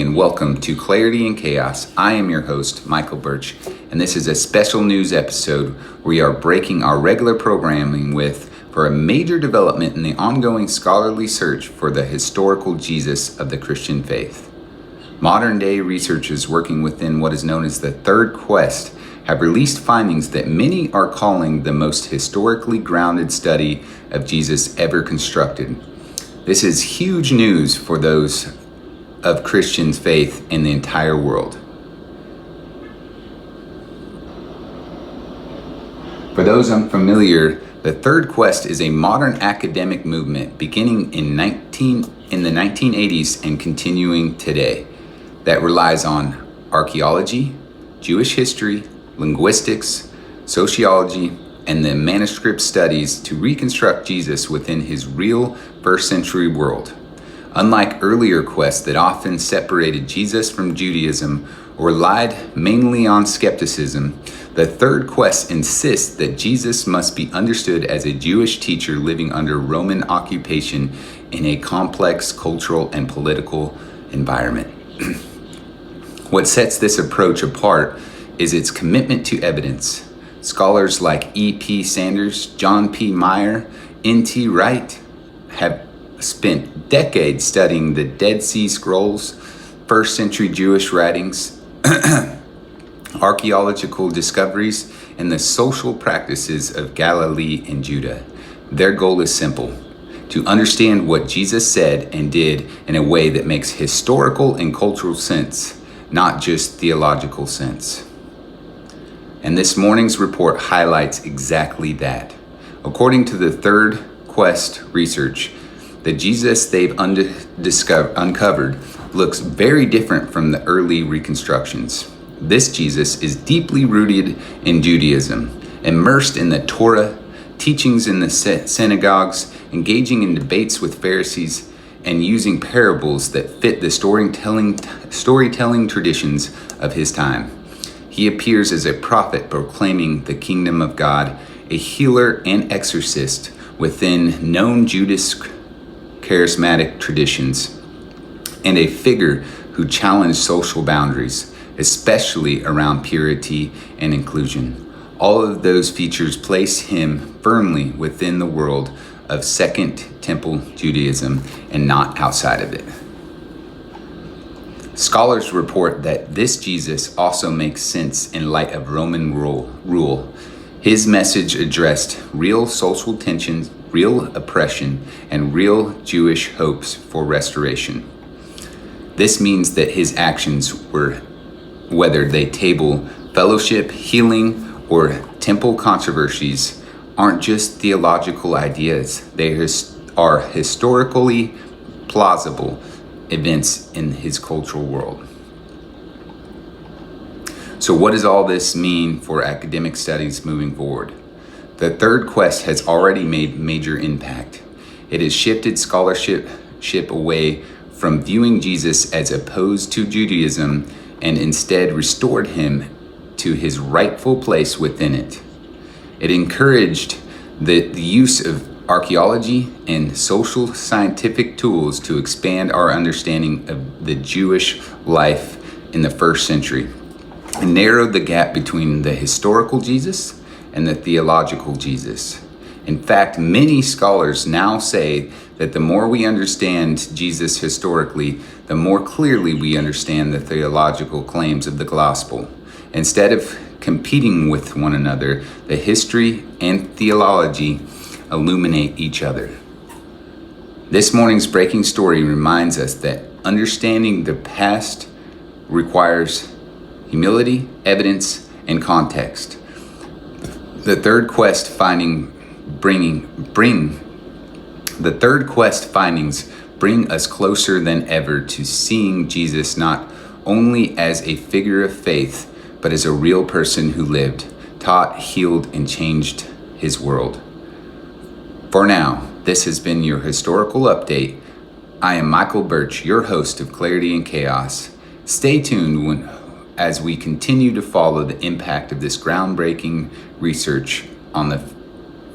And welcome to Clarity in Chaos. I am your host, Michael Birch, and this is a special news episode where we are breaking our regular programming for a major development in the ongoing scholarly search for the historical Jesus of the Christian faith. Modern day researchers working within what is known as the Third Quest have released findings that many are calling the most historically grounded study of Jesus ever constructed. This is huge news for those of Christian faith in the entire world. For those unfamiliar, the Third Quest is a modern academic movement beginning in the 1980s and continuing today that relies on archaeology, Jewish history, linguistics, sociology, and the manuscript studies to reconstruct Jesus within his real first century world. Unlike earlier quests that often separated Jesus from Judaism or relied mainly on skepticism, the Third Quest insists that Jesus must be understood as a Jewish teacher living under Roman occupation in a complex cultural and political environment. What sets this approach apart is its commitment to evidence. Scholars like E.P. Sanders, John P. Meyer, N.T. Wright have spent decades studying the Dead Sea Scrolls, first century Jewish writings, archaeological discoveries, and the social practices of Galilee and Judah. Their goal is simple: to understand what Jesus said and did in a way that makes historical and cultural sense, not just theological sense. And this morning's report highlights exactly that. According to the Third Quest research, the Jesus they've uncovered looks very different from the early reconstructions. This Jesus is deeply rooted in Judaism, immersed in the Torah, teachings in the synagogues, engaging in debates with Pharisees, and using parables that fit the storytelling traditions of his time. He appears as a prophet proclaiming the kingdom of God, a healer and exorcist within known Judas charismatic traditions, and a figure who challenged social boundaries, especially around purity and inclusion. All of those features place him firmly within the world of Second Temple Judaism and not outside of it. Scholars report that this Jesus also makes sense in light of Roman rule. His message addressed real social tensions, real oppression, and real Jewish hopes for restoration. This means that his actions were, whether they table fellowship, healing, or temple controversies, aren't just theological ideas. They are historically plausible events in his cultural world. So what does all this mean for academic studies moving forward? The Third Quest has already made major impact. It has shifted scholarship away from viewing Jesus as opposed to Judaism and instead restored him to his rightful place within it. It encouraged the use of archaeology and social scientific tools to expand our understanding of the Jewish life in the first century, and narrowed the gap between the historical Jesus and the theological Jesus. In fact, many scholars now say that the more we understand Jesus historically, the more clearly we understand the theological claims of the gospel. Instead of competing with one another, the history and theology illuminate each other. This morning's breaking story reminds us that understanding the past requires humility, evidence, and context. The Third Quest findings bring us closer than ever to seeing Jesus not only as a figure of faith, but as a real person who lived, taught, healed, and changed his world. For now, this has been your historical update. I am Michael Birch, your host of Clarity in Chaos. Stay tuned as we continue to follow the impact of this groundbreaking research on the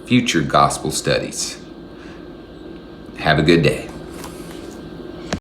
future gospel studies. Have a good day.